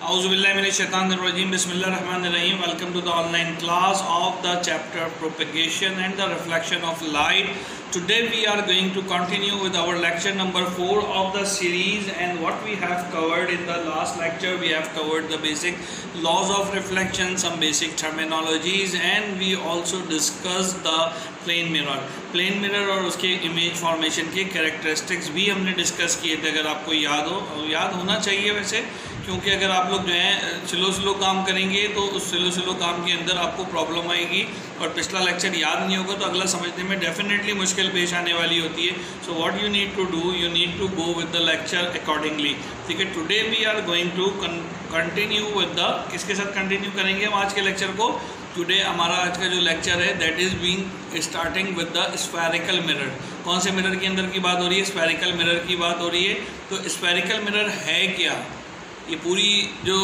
Auzubillahiminash-shaytanir-rajim. Bismillahir-rahmanir-rahim. Welcome to the online class of the chapter propagation and the reflection of light. Today we are going to continue with our lecture number 4 of the series, and what we have covered in the last lecture, we have covered the basic laws of reflection, some basic terminologies, and we also discussed the plane mirror और उसके image formation के characteristics भी हमने discuss किए थे। अगर आपको याद होना चाहिए वैसे, क्योंकि अगर आप लोग जो है स्लो काम करेंगे तो उस स्लो काम के अंदर आपको प्रॉब्लम आएगी, और पिछला लेक्चर याद नहीं होगा तो अगला समझने में डेफिनेटली मुश्किल पेश आने वाली होती है। So what you need to do, you need to go with the lecture accordingly. ठीक है, today we are going to continue with the, किसके साथ कंटिन्यू करेंगे हम आज के लेक्चर को। टुडे हमारा आज का जो लेक्चर है that is being starting with the spherical mirror. कौन से मिरर के अंदर की बात हो रही है? स्फेरिकल मिरर की बात हो रही है। तो स्फेरिकल मिरर है क्या? ये पूरी जो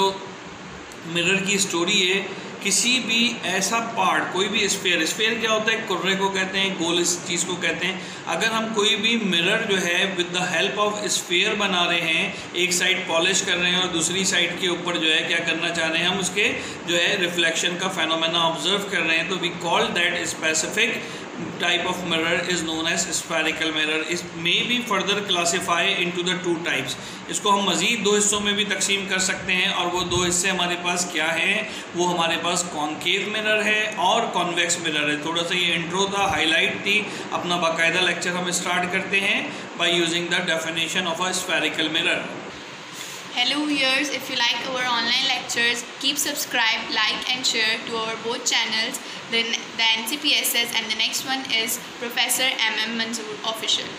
मिरर की स्टोरी है, किसी भी ऐसा पार्ट, कोई भी स्फेयर क्या होता है? कुर्रे को कहते हैं, गोल इस चीज़ को कहते हैं। अगर हम कोई भी मिरर जो है with the help of sphere बना रहे हैं, एक साइड पॉलिश कर रहे हैं और दूसरी साइड के ऊपर जो है क्या करना चाह रहे हैं, हम उसके जो है रिफ्लेक्शन का फेनोमेना ऑब्जर्व कर रहे हैं, तो we call that specific type of mirror is known as spherical mirror. It may be further classified into the two types. इसको हम मज़ीद दो हिस्सों में भी तकसीम कर सकते हैं, और वो दो हिस्से हमारे पास क्या हैं? वो हमारे पास कॉन्केव मिरर है और कॉन्वेक्स मिरर है। थोड़ा सा ये इंट्रो था, हाईलाइट थी। अपना बाकायदा लेक्चर हम स्टार्ट करते हैं by using the definition of a spherical mirror. Hello viewers, if you like our online lectures, keep subscribe, like and share to our both channels, the NCPSS, and the next one is Professor MM Manzoor Official.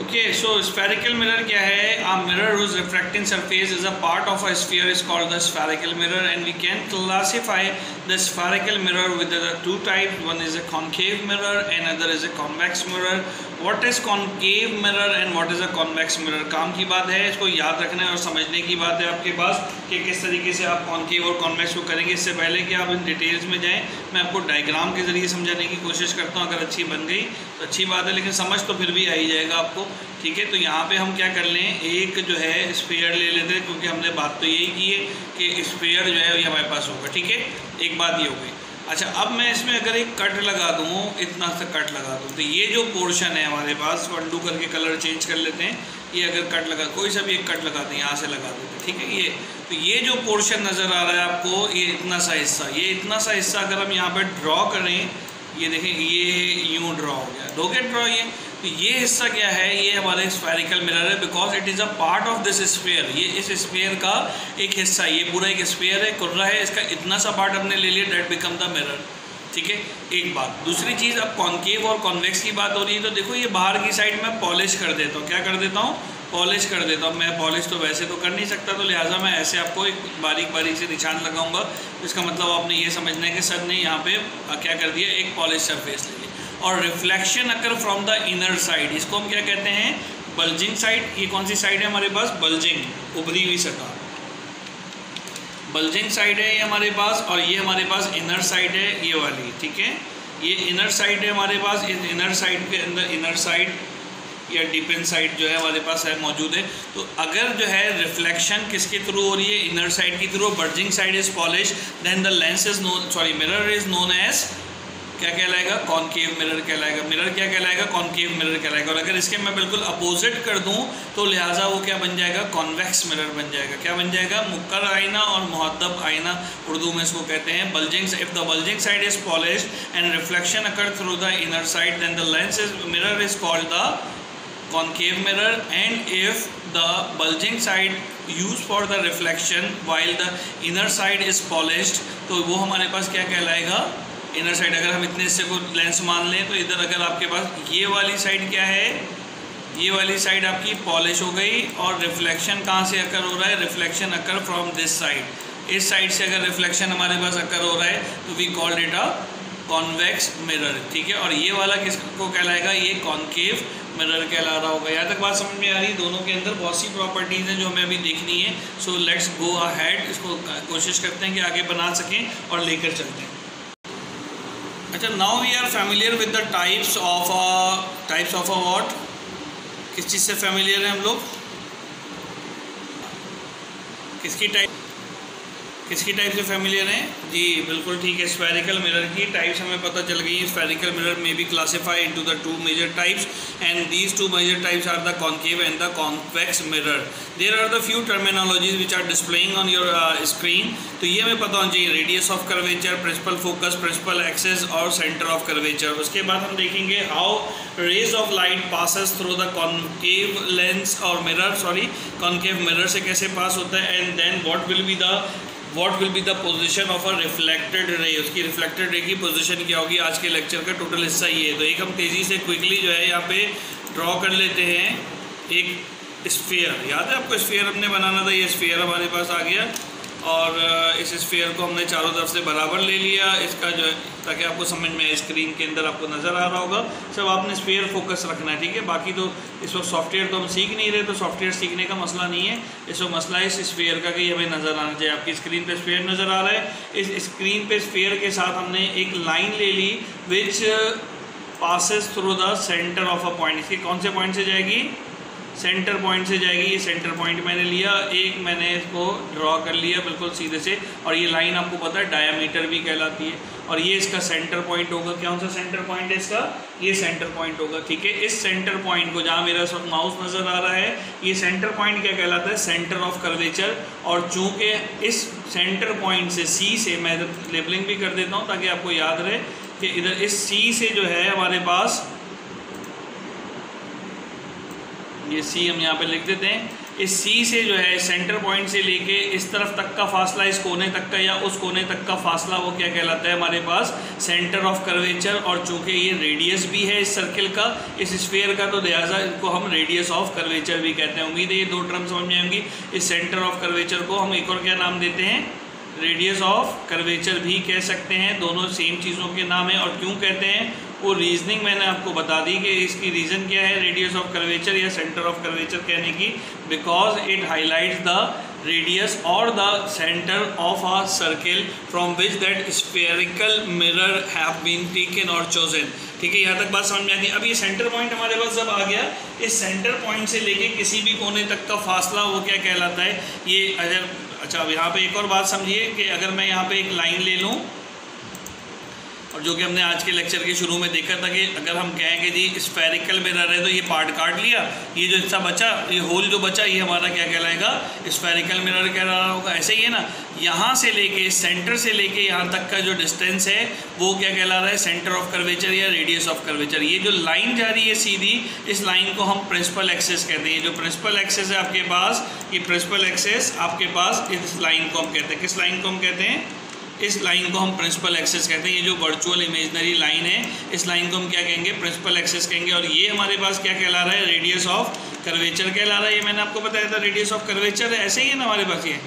Okay, so spherical mirror क्या है? A mirror whose refracting surface is a part of a sphere is called the spherical mirror, and we can classify the spherical mirror with the two types. One is a concave mirror and other is a convex mirror. What is concave mirror and what is a convex mirror? काम की बात है, इसको याद रखना है और समझने की बात है आपके पास कि किस तरीके से आप कॉन्केव और कॉन्वेक्स को करेंगे। इससे पहले कि आप इन डिटेल्स में जाएं, मैं आपको डायग्राम के ज़रिए समझाने की कोशिश करता हूँ। अगर अच्छी बन गई तो अच्छी बात है, लेकिन समझ तो फिर भी आ ही जाएगा आपको। ठीक है, तो यहाँ पे हम क्या कर लें, एक जो है स्फीयर ले लेते हैं, क्योंकि हमने बात तो यही की है कि स्फीयर जो है ये हमारे पास होगा। ठीक है, एक बात ये हो गई। अच्छा, अब मैं इसमें अगर एक कट लगा दूँ, इतना सा कट लगा दूँ, तो ये जो पोर्शन है हमारे पास, अंडू करके कलर चेंज कर लेते हैं। ये अगर कट लगा, कोई सा भी एक कट लगाते हैं, यहाँ से लगा देते हैं। ठीक है, ये तो ये जो पोर्शन नज़र आ रहा है आपको, ये इतना सा हिस्सा, ये इतना सा हिस्सा अगर हम यहाँ पर ड्रॉ करें, ये देखें, ये यूँ ड्रॉ हो गया, दो के ड्रॉ ये। तो ये हिस्सा क्या है? ये हमारे स्फेरिकल मिरर है, because it is a part of this sphere. ये इस स्फीयर का एक हिस्सा, ये पूरा एक स्फीयर है, कुर्रा है, इसका इतना सा पार्ट हमने ले लिया, डेट बिकम द मिरर। ठीक है, एक बात। दूसरी चीज़, अब कॉन्केव और कॉन्वेक्स की बात हो रही है, तो देखो ये बाहर की साइड में पॉलिश कर देता हूँ। क्या कर देता हूँ? पॉलिश कर देता हूँ। मैं पॉलिश तो वैसे तो कर नहीं सकता, तो लिहाजा मैं ऐसे आपको एक बारीक बारीक से निशान लगाऊंगा। इसका मतलब आपने ये समझना है कि सर ने यहाँ पे क्या कर दिया, एक पॉलिश सरफेस ले ली। और reflection occur from the inner side, इसको हम क्या कहते हैं? Bulging side. ये कौन सी साइड है हमारे पास? बल्जिंग, उभरी हुई सतह, बल्जिंग साइड है ये हमारे पास। और ये हमारे पास इनर साइड है, ये वाली। ठीक है, ये इनर साइड है हमारे पास। इस इनर साइड के अंदर इनर साइड या डिपेंड साइड जो है हमारे पास है, मौजूद है। तो अगर जो है रिफ्लेक्शन किसके थ्रू हो रही है? इनर साइड की through. Bulging side is polish, then the lens is known, sorry, mirror is known as क्या कहलाएगा? कॉन्केव मिरर कहलाएगा। मिरर क्या कहलाएगा? कॉन्केव मिरर कहलाएगा। और अगर इसके मैं बिल्कुल अपोजिट कर दूं तो लिहाजा वो क्या बन जाएगा? कॉन्वेक्स मिरर बन जाएगा। क्या बन जाएगा? मुक्कर आईना और मुहद्दब आईना, उर्दू में इसको कहते हैं। Bulging, if the bulging side is polished and reflection occur through the inner side, then the lens is mirror is called the concave mirror, and if the bulging side used for the reflection while the inner side is polished, तो वो हमारे पास क्या कहलाएगा? Inner side. अगर हम इतने हिस्से को लेंस मान लें, तो इधर अगर आपके पास ये वाली साइड क्या है? ये वाली साइड आपकी पॉलिश हो गई, और रिफ्लेक्शन कहाँ से अकर हो रहा है? Reflection occur from this side. इस साइड से अगर रिफ्लेक्शन हमारे पास अकर हो रहा है तो we called it a convex mirror. ठीक है, और ये वाला किसको कहलाएगा? ये कॉन्केव मिरर कहला रहा होगा। यहाँ तक बात समझ में आ रही है? दोनों के अंदर बहुत सी प्रॉपर्टीज़ हैं जो हमें अभी देखनी है। सो लेट्स गो अहेड, इसको कोशिश करते हैं कि आगे बना सकें और लेकर चलते हैं। अच्छा, now we are familiar with the types of a what? किस चीज़ से फैमिलियर हैं हम लोग? किसकी टाइप से फेमिलियर हैं जी? बिल्कुल ठीक है, स्फेरिकल मिरर की टाइप्स हमें पता चल गई है। स्फेरिकल मिरर में be classified into the two major types and these two major types are the concave and the convex mirror. There are the few terminologies which are displaying on your screen. तो ये हमें पता होना चाहिए, radius of curvature, principal focus, principal axis और centre of curvature. उसके बाद हम देखेंगे how rays of light passes through the concave lens और मिरर, कॉन्केव मिरर से कैसे पास होता है, and then what will be the position of a reflected ray. उसकी रिफ्लेक्टेड रे की पोजीशन क्या होगी? आज के लेक्चर का टोटल हिस्सा ये है। तो एक हम तेज़ी से क्विकली जो है यहाँ पे ड्रॉ कर लेते हैं एक स्फीयर। याद है आपको स्फीयर हमने बनाना था? ये स्फीयर हमारे पास आ गया और इस स्फीयर को हमने चारों तरफ से बराबर ले लिया इसका जो है, ताकि आपको समझ में आए। स्क्रीन के अंदर आपको नज़र आ रहा होगा। सब आपने स्फीयर फोकस रखना है, ठीक है। बाकी तो इस वक्त सॉफ्टवेयर तो हम सीख नहीं रहे, तो सॉफ्टवेयर सीखने का मसला नहीं है। इस वक्त मसला है इस स्फीयर का कि हमें नज़र आना चाहिए। आपकी स्क्रीन पे स्फीयर नज़र आ रहा है। इस स्क्रीन पे स्फीयर के साथ हमने एक लाइन ले ली which passes through the centre of a point. इसके कौन से पॉइंट से जाएगी? सेंटर पॉइंट से जाएगी। ये सेंटर पॉइंट मैंने लिया, एक मैंने इसको ड्रॉ कर लिया बिल्कुल सीधे से, और ये लाइन आपको पता है डायामीटर भी कहलाती है, और ये इसका सेंटर पॉइंट होगा। कौन सा सेंटर पॉइंट है इसका? ये सेंटर पॉइंट होगा, ठीक है। इस सेंटर पॉइंट को, जहाँ मेरा माउस नज़र आ रहा है, ये सेंटर पॉइंट क्या कहलाता है? Centre of curvature. और चूँकि इस सेंटर पॉइंट से सी से, मैं लेबलिंग भी कर देता हूँ ताकि आपको याद रहे कि इधर इस सी से जो है हमारे पास, ये सी हम यहाँ पे लिख देते हैं। इस सी से जो है सेंटर पॉइंट से लेके इस तरफ तक का फासला, इस कोने तक का या उस कोने तक का फासला, वो क्या कहलाता है हमारे पास? Centre of curvature. और चूंकि ये रेडियस भी है इस सर्किल का, इस स्फीयर का, तो लिहाजा इसको हम रेडियस ऑफ कर्वेचर भी कहते हैं। उम्मीद है ये दो टर्म समझ में आएंगी। इस सेंटर ऑफ कर्वेचर को हम एक और क्या नाम देते हैं? रेडियस ऑफ कर्वेचर भी कह सकते हैं। दोनों सेम चीज़ों के नाम है। और क्यों कहते हैं वो रीजनिंग मैंने आपको बता दी कि इसकी रीज़न क्या है रेडियस ऑफ कर्वेचर या सेंटर ऑफ कर्वेचर कहने की, because it highlights the radius और the centre of a circle from which that spherical mirror have been taken और चोजन। ठीक है, यहाँ तक बात समझ में आती है। अब ये सेंटर पॉइंट हमारे पास जब आ गया, इस सेंटर पॉइंट से लेके किसी भी कोने तक का फासला वो क्या कहलाता है? ये अगर, अच्छा अब यहाँ पे एक और बात समझिए कि अगर मैं यहाँ पे एक लाइन ले लूँ, और जो कि हमने आज के लेक्चर के शुरू में देखा था कि अगर हम कहें कि जी स्फेरिकल मिरर है तो ये पार्ट काट लिया, ये जो हिस्सा बचा, ये होल जो बचा, ये हमारा क्या कहलाएगा? स्फेरिकल मिरर कहलाना होगा। ऐसे ही है ना, यहाँ से लेके सेंटर से लेके यहाँ तक का जो डिस्टेंस है वो क्या कहला रहा है? सेंटर ऑफ कर्वेचर या रेडियस ऑफ कर्वेचर। ये जो लाइन जा रही है सीधी, इस लाइन को हम प्रिंसिपल एक्सेस कहते हैं। ये जो प्रिंसिपल एक्सेस है आपके पास, ये प्रिंसिपल एक्सेस आपके पास, इस लाइन को हम कहते हैं, किस लाइन को हम कहते हैं? इस लाइन को हम प्रिंसिपल एक्सेस कहते हैं। ये जो वर्चुअल इमेजनरी लाइन है, इस लाइन को हम क्या कहेंगे? प्रिंसिपल एक्सेस कहेंगे। और ये हमारे पास क्या कहला रहा है? रेडियस ऑफ कर्वेचर कहला रहा है। ये मैंने आपको बताया था रेडियस ऑफ कर्वेचर है। ऐसे ही है ना हमारे पास, ये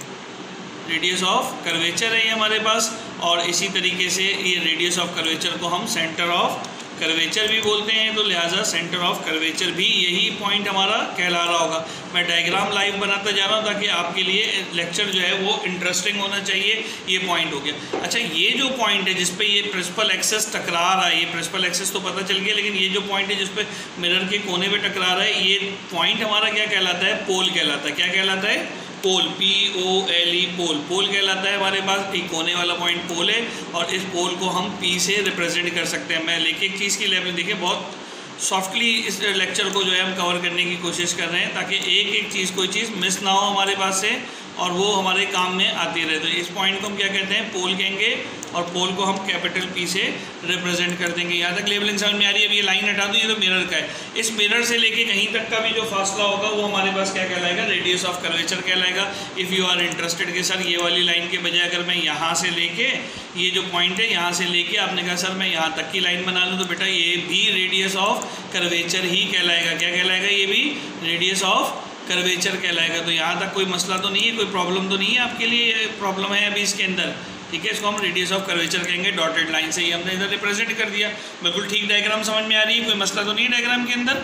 रेडियस ऑफ कर्वेचर है ये हमारे पास। और इसी तरीके से ये रेडियस ऑफ कर्वेचर को हम सेंटर ऑफ कर्वेचर भी बोलते हैं, तो लिहाजा सेंटर ऑफ कर्वेचर भी यही पॉइंट हमारा कहला रहा होगा। मैं डायग्राम लाइव बनाता जा रहा हूँ ताकि आपके लिए लेक्चर जो है वो इंटरेस्टिंग होना चाहिए। ये पॉइंट हो गया। अच्छा, ये जो पॉइंट है जिस पे ये प्रिंसिपल एक्सेस टकरा रहा है, ये प्रिंसिपल एक्सेस तो पता चल गया, लेकिन ये जो पॉइंट है जिस पे मिरर के कोने पे टकरा रहा है, ये पॉइंट हमारा क्या कहलाता है? पोल कहलाता है। क्या कहलाता है? पोल, POLE, पोल। पोल कहलाता है हमारे पास, एक कोने वाला पॉइंट पोल है, और इस पोल को हम P से रिप्रेजेंट कर सकते हैं। मैं लेके एक चीज़ की लेवल देखिए, बहुत सॉफ्टली इस लेक्चर को जो है हम कवर करने की कोशिश कर रहे हैं ताकि एक एक चीज़, कोई चीज़ मिस ना हो हमारे पास से, और वो हमारे काम में आती रहे। तो इस पॉइंट को हम क्या कहते हैं? पोल कहेंगे, और पोल को हम कैपिटल P से रिप्रेजेंट कर देंगे। यहाँ तक लेवलिंग समझ में आ रही है? अब ये लाइन हटा दूँ, ये तो मिरर का है। इस मिरर से लेके कहीं तक का भी जो फासला होगा वो हमारे पास क्या कहलाएगा? रेडियस ऑफ कर्वेचर कहलाएगा। इफ़ यू आर इंटरेस्टेड कि सर ये वाली लाइन के बजाय अगर मैं यहाँ से लेके, ये जो पॉइंट है यहाँ से लेके, आपने कहा सर मैं यहाँ तक की लाइन बना लूँ, तो बेटा ये भी रेडियस ऑफ कर्वेचर ही कहलाएगा। क्या कहलाएगा? ये भी रेडियस ऑफ कर्वेचर कहलाएगा। तो यहाँ तक कोई मसला तो नहीं है, कोई प्रॉब्लम तो नहीं है आपके लिए? प्रॉब्लम है अभी इसके अंदर? ठीक है, इसको हम रेडियस ऑफ कर्वेचर कहेंगे। डॉटेड लाइन से ही हमने इधर रिप्रेजेंट कर दिया। बिल्कुल ठीक डायग्राम समझ में आ रही है? कोई मसला तो नहीं है डायग्राम के अंदर?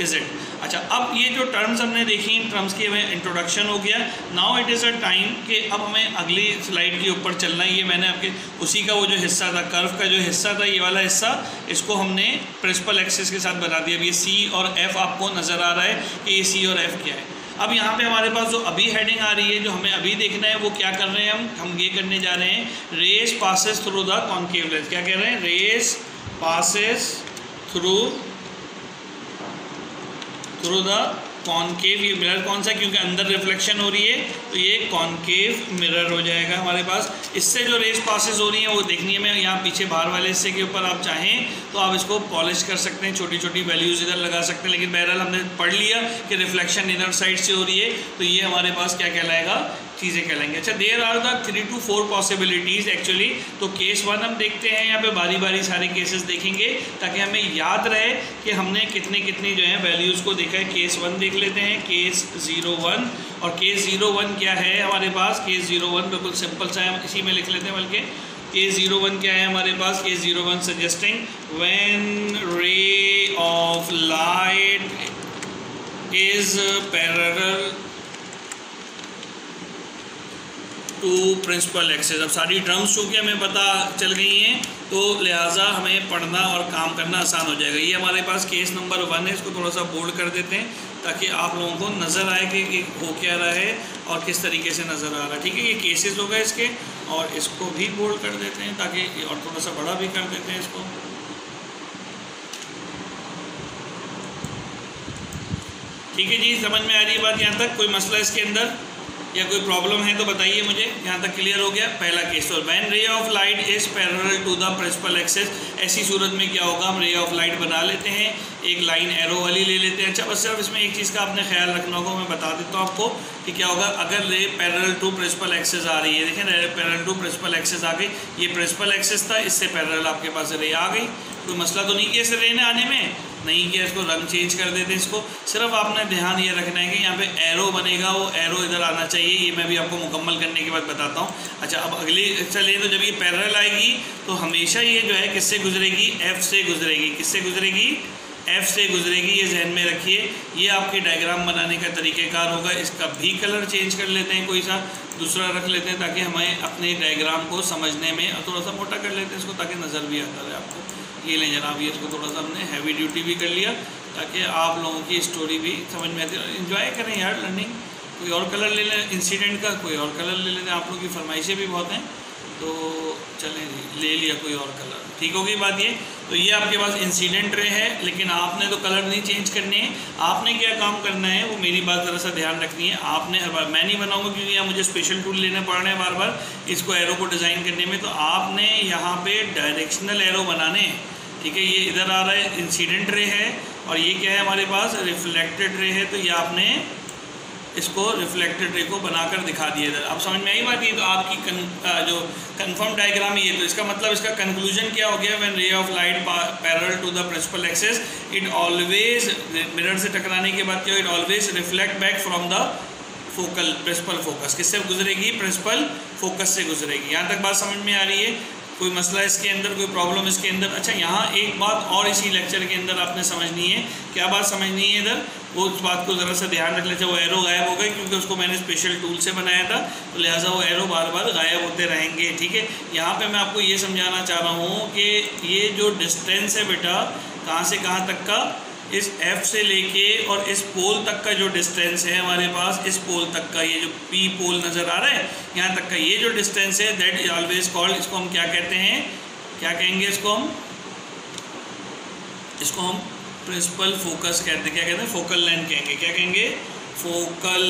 Is it? अच्छा, अब ये जो टर्म्स हमने देखी, इन टर्म्स की हमें इंट्रोडक्शन हो गया। Now it is a time कि अब हमें अगली स्लाइड के ऊपर चलना है। ये मैंने आपके उसी का वो जो हिस्सा था, कर्व का जो हिस्सा था, ये वाला हिस्सा, इसको हमने प्रिंसिपल एक्सिस के साथ बना दिया। अब ये C और F आपको नज़र आ रहा है कि ये C और F क्या है। अब यहाँ पे हमारे पास जो अभी हेडिंग आ रही है, जो हमें अभी देखना है, वो क्या कर रहे हैं हम ये करने जा रहे हैं, rays passes through the concave lens. क्या कह रहे हैं, rays passes through the concave. ये मिरर कौन सा, क्योंकि अंदर रिफ्लेक्शन हो रही है तो ये कॉन्केव मिरर हो जाएगा हमारे पास। इससे जो रेस पासेस हो रही हैं वो देखनी है। मैं यहाँ पीछे बाहर वाले हिस्से के ऊपर आप चाहें तो आप इसको पॉलिश कर सकते हैं, छोटी छोटी वैल्यूज़ इधर लगा सकते हैं, लेकिन बहरहाल हमने पढ़ लिया कि रिफ्लेक्शन इधर साइड से हो रही है तो ये हमारे पास क्या कहलाएगा, चीज़ें कहलाएंगे। अच्छा, there are the 3 to 4 possibilities actually. तो केस 1 हम देखते हैं, यहाँ पे बारी बारी सारे केसेस देखेंगे ताकि हमें याद रहे कि हमने कितनी कितनी जो है वैल्यूज़ को देखा है। केस 1 देख लेते हैं, केस 01। और केस 01 क्या है हमारे पास, केस 01 बिल्कुल सिंपल सा है, हम इसी में लिख लेते हैं। बल्कि केस 01 क्या है हमारे पास, case 01 suggesting when ray of light is parallel to principal axis. अब सारी टर्म्स चूँकि हमें पता चल गई हैं तो लिहाजा हमें पढ़ना और काम करना आसान हो जाएगा। ये हमारे पास केस नंबर 1 है, इसको थोड़ा सा बोल्ड कर देते हैं ताकि आप लोगों को नज़र आए कि हो क्या रहा है और किस तरीके से नज़र आ रहा है। ठीक है, ये केसेस हो गए इसके, और इसको भी बोल्ड कर देते हैं ताकि, और थोड़ा सा बड़ा भी कर देते हैं इसको। ठीक है जी, समझ में आ रही है बात यहाँ तक? कोई मसला इसके अंदर या कोई प्रॉब्लम है तो बताइए मुझे। यहाँ तक क्लियर हो गया पहला केस। और when ray of light is parallel to the principal axis, ऐसी सूरत में क्या होगा, हम रे ऑफ लाइट बना लेते हैं, एक लाइन एरो वाली ले लेते हैं। अच्छा, बस सिर्फ इसमें एक चीज़ का आपने ख्याल रखना होगा, मैं बता देता हूँ आपको कि क्या होगा अगर ray parallel to principal axis आ रही है। देखें, ray parallel to principal axis आ गई, ये प्रिंसिपल एक्सिस था, इससे पैरेलल आपके पास रे आ गई। कोई मसला तो नहीं किया इस रे ने आने में, नहीं किया। इसको रंग चेंज कर देते हैं इसको। सिर्फ आपने ध्यान ये रखना है कि यहाँ पे एरो बनेगा, वो एरो इधर आना चाहिए। ये मैं भी आपको मुकम्मल करने के बाद बताता हूँ। अच्छा, अब अगली चलिए, तो जब ये पैरेलल आएगी तो हमेशा ये जो है किससे गुजरेगी, एफ से गुजरेगी। किससे गुजरेगी, एफ से गुजरेगी, ये जहन में रखिए। ये आपके डायग्राम बनाने का तरीक़ेकार होगा। इसका भी कलर चेंज कर लेते हैं, कोई सा दूसरा रख लेते हैं ताकि हमें अपने डायग्राम को समझने में, और थोड़ा सा मोटा कर लेते हैं इसको ताकि नज़र भी आता है आपको। ये लें जनाब, ये इसको थोड़ा सा हमने हैवी ड्यूटी भी कर लिया ताकि आप लोगों की स्टोरी भी समझ में आती है। एंजॉय करें यार लर्निंग। कोई और कलर ले लें इंसिडेंट का, कोई और कलर ले लेते हैं। आप लोगों की फरमाइशें भी बहुत हैं तो चलें जी, ले लिया कोई और कलर। ठीक होगी बात ये। तो ये आपके पास इंसिडेंट रे है, लेकिन आपने तो कलर नहीं चेंज करने हैं। आपने क्या काम करना है वो मेरी बात ज़रा सा ध्यान रखनी है। आपने हर बार, मैं नहीं बनाऊंगा क्योंकि यहाँ मुझे स्पेशल टूल लेने पड़ रहे हैं बार बार इसको एरो को डिज़ाइन करने में। तो आपने यहाँ पे डायरेक्शनल एरो बनाने हैं। ठीक है, ये इधर आ रहा है इंसिडेंट रे है, और ये क्या है हमारे पास, रिफ्लेक्टेड रे है। तो ये आपने इसको रिफ्लेक्टेड रे को बनाकर दिखा दिया इधर। अब समझ में आई बात? ये तो आपकी जो कंफर्म डायग्राम है ये। तो इसका मतलब, इसका कंक्लूजन क्या हो गया, when ray of light parallel to the principal axis it always, mirror से टकराने के बाद क्या, it always reflect back from the focal principal focus. किससे गुजरेगी, प्रिंसिपल फोकस से गुजरेगी। यहाँ तक बात समझ में आ रही है? कोई मसला इसके अंदर, कोई प्रॉब्लम इसके अंदर? अच्छा, यहाँ एक बात और इसी लेक्चर के अंदर आपने समझनी है। क्या बात समझनी है इधर, वो उस बात को ज़रा सा ध्यान रख लेते। वो एरो गायब हो गए क्योंकि उसको मैंने स्पेशल टूल से बनाया था, तो लिहाजा वो एरो बार बार गायब होते रहेंगे। ठीक है, यहाँ पे मैं आपको ये समझाना चाह रहा हूँ कि ये जो डिस्टेंस है बेटा, कहाँ से कहाँ तक का, इस F से लेके और इस पोल तक का जो डिस्टेंस है हमारे पास, इस पोल तक का, ये जो P पोल नज़र आ रहा है यहाँ तक का, ये जो डिस्टेंस है दैट इज ऑलवेज कॉल्ड, इसको हम क्या कहते हैं, क्या कहेंगे इसको हम प्रिंसिपल फोकस कहते हैं। क्या कहते हैं, फोकल लेंथ कहेंगे। क्या कहेंगे, फोकल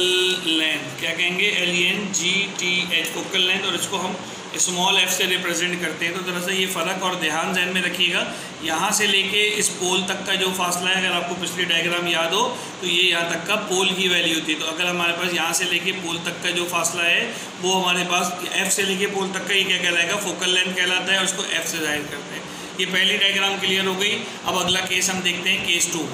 लेंथ। क्या कहेंगे, LENGTH, फोकल लेंथ। और इसको हम स्मॉल f से रिप्रेजेंट करते हैं। तो दरअसल ये फ़र्क और ध्यान जहन में रखिएगा। यहाँ से लेके इस पोल तक का जो फासला है, अगर आपको पिछली डायग्राम याद हो तो ये यहाँ तक का पोल की वैल्यू थी। तो अगर हमारे पास यहाँ से लेके पोल तक का जो फासला है वो हमारे पास f से लेके पोल तक का, ये क्या कहलाएगा, फोकल लेंथ कहलाता है, और उसको f से जाहिर करते हैं। ये पहली डायग्राम क्लियर हो गई। अब अगला केस हम देखते हैं, केस 2।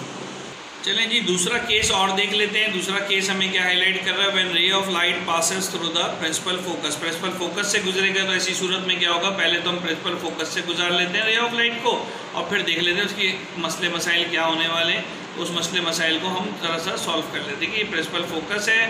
चलें जी, दूसरा केस और देख लेते हैं। दूसरा केस हमें क्या हाईलाइट कर रहा है, when ray of light passes through the principal focus. Principal focus से गुजरेगा तो ऐसी सूरत में क्या होगा, पहले तो हम प्रिंसिपल फोकस से गुजार लेते हैं रे ऑफ लाइट को, और फिर देख लेते हैं उसकी मसले मसाइल क्या होने वाले हैं। उस मसले मसाइल को हम ज़रा सा सॉल्व कर लेते हैं कि ये प्रिंसिपल फोकस है,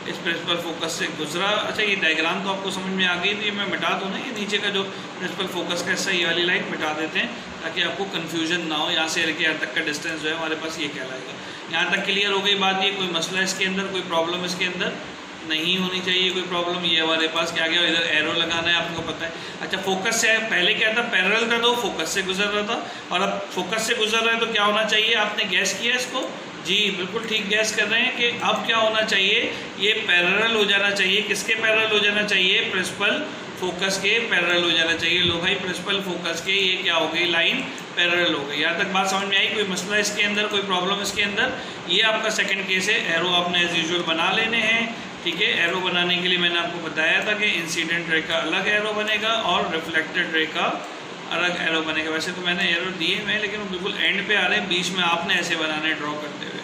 इस प्रिंसिपल फोकस से गुजरा। अच्छा, ये डायग्राम तो आपको समझ में आ गई, तो ये मैं मिटा दूँ ना, ये नीचे का जो प्रिंसिपल फोकस का हिस्सा, ये वाली लाइन मिटा देते हैं ताकि आपको कन्फ्यूजन ना हो। यहाँ से लेके यहाँ तक का डिस्टेंस जो है हमारे पास ये कहलाएगा। यहाँ तक क्लियर हो गई बात? ये कोई मसला इसके अंदर, कोई प्रॉब्लम इसके अंदर नहीं होनी चाहिए, कोई प्रॉब्लम। ये हमारे पास क्या गया, इधर एरो लगाना है, आपको पता है। अच्छा, फोकस से पहले क्या था, पैरेलल था तो फोकस से गुजर रहा था, और अब फोकस से गुजर रहा है तो क्या होना चाहिए? आपने गैस किया इसको? जी बिल्कुल ठीक गैस कर रहे हैं कि अब क्या होना चाहिए, ये पैरेलल हो जाना चाहिए। किसके पैरेलल हो जाना चाहिए? प्रिंसिपल फोकस के पैरेलल हो जाना चाहिए। लो भाई, प्रिंसिपल फोकस के ये क्या हो गई, लाइन पैरेलल हो गई। यहाँ तक बात समझ में आई? कोई मसला इसके अंदर, कोई प्रॉब्लम इसके अंदर? ये आपका सेकंड केस है। एरो आपने एज यूजुअल बना लेने हैं, ठीक है। एरो बनाने के लिए मैंने आपको बताया था कि इंसिडेंट रे का अलग एरो बनेगा और रिफ्लेक्टेड रे का अलग एरो बनेगा। वैसे तो मैंने एरो दिए हुए हैं, लेकिन वो बिल्कुल एंड पे आ रहे हैं, बीच में आपने ऐसे बनाने ड्रॉ करते हुए।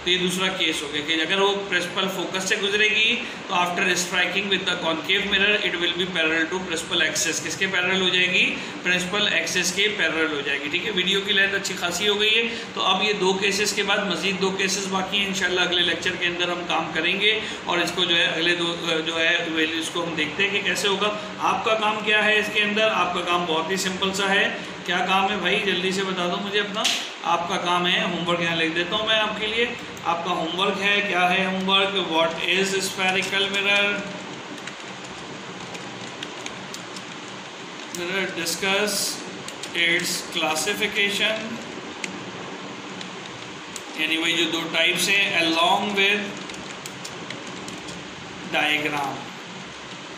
तो ये दूसरा केस हो गया कि अगर वो प्रिंसिपल फोकस से गुजरेगी तो after striking with the concave mirror it will be parallel to principal axis. किसके पैरेलल हो जाएगी? प्रिंसिपल एक्सिस के पैरेलल हो जाएगी, ठीक है। वीडियो की लेंथ अच्छी खासी हो गई है। तो अब ये 2 केसेस के बाद मजीद 2 केसेस बाकी हैं। इंशाल्लाह अगले लेक्चर के अंदर हम काम करेंगे और इसको जो है अगले 2 जो है वैल्यूज़ को हम देखते हैं कि कैसे होगा। आपका काम क्या है इसके अंदर? आपका काम बहुत ही सिंपल सा है। क्या काम है भाई, जल्दी से बता दो मुझे अपना। आपका काम है, होमवर्क यहाँ लिख देता हूँ मैं आपके लिए। आपका होमवर्क है, क्या है homework? What is spherical mirror? Mirror discuss it's classification, यानी वही जो 2 टाइप्स हैं, अलोंग विद डायग्राम,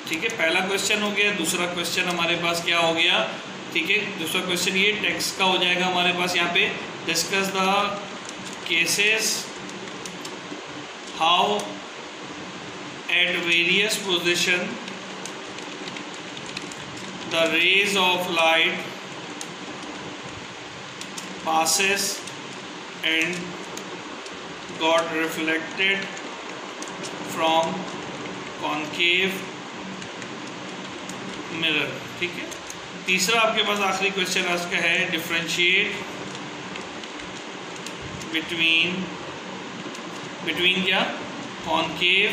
ठीक है। पहला क्वेश्चन हो गया। दूसरा क्वेश्चन हमारे पास क्या हो गया, ठीक है। दूसरा क्वेश्चन ये टेक्स्ट का हो जाएगा हमारे पास यहाँ पे, discuss the cases how at various position the rays of light passes and got reflected from concave mirror, ठीक है। तीसरा आपके पास आखिरी क्वेश्चन आज का है, डिफरेंशिएट बिटवीन क्या, कॉनकेव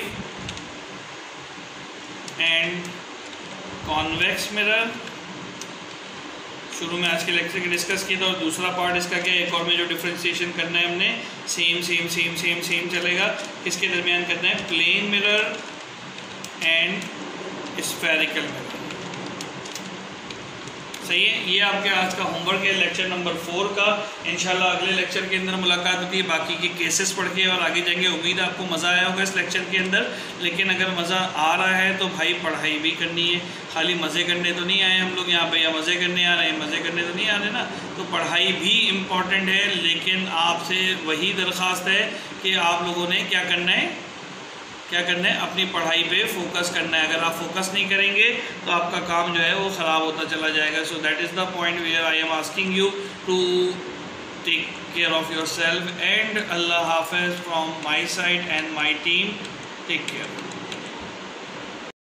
एंड कॉन्वेक्स मिरर। शुरू में आज के लेक्चर के डिस्कस किया था, और दूसरा पार्ट इसका क्या है, एक और में जो डिफरेंशिएशन करना है हमने, सेम चलेगा। किसके दरमियान करना है? Plane mirror and spherical mirror, सही है। ये आपके आज का होमवर्क है लेक्चर नंबर 4 का। इंशाल्लाह अगले लेक्चर के अंदर मुलाकात होती है, बाकी के केसेस पढ़ के और आगे जाएंगे। उम्मीद है आपको मज़ा आया होगा इस लेक्चर के अंदर, लेकिन अगर मज़ा आ रहा है तो भाई पढ़ाई भी करनी है। खाली मज़े करने तो नहीं आए हम लोग यहाँ पे, या मज़े करने आ रहे हैं, मज़े करने तो नहीं आ रहे ना। तो पढ़ाई भी इम्पॉर्टेंट है, लेकिन आपसे वही दरख्वास्त है कि आप लोगों ने क्या करना है, अपनी पढ़ाई पे फोकस करना है। अगर आप फोकस नहीं करेंगे तो आपका काम जो है वो ख़राब होता चला जाएगा। So that is the point where I am asking you to take care of yourself, and Allah Hafiz from my side and my team. Take care.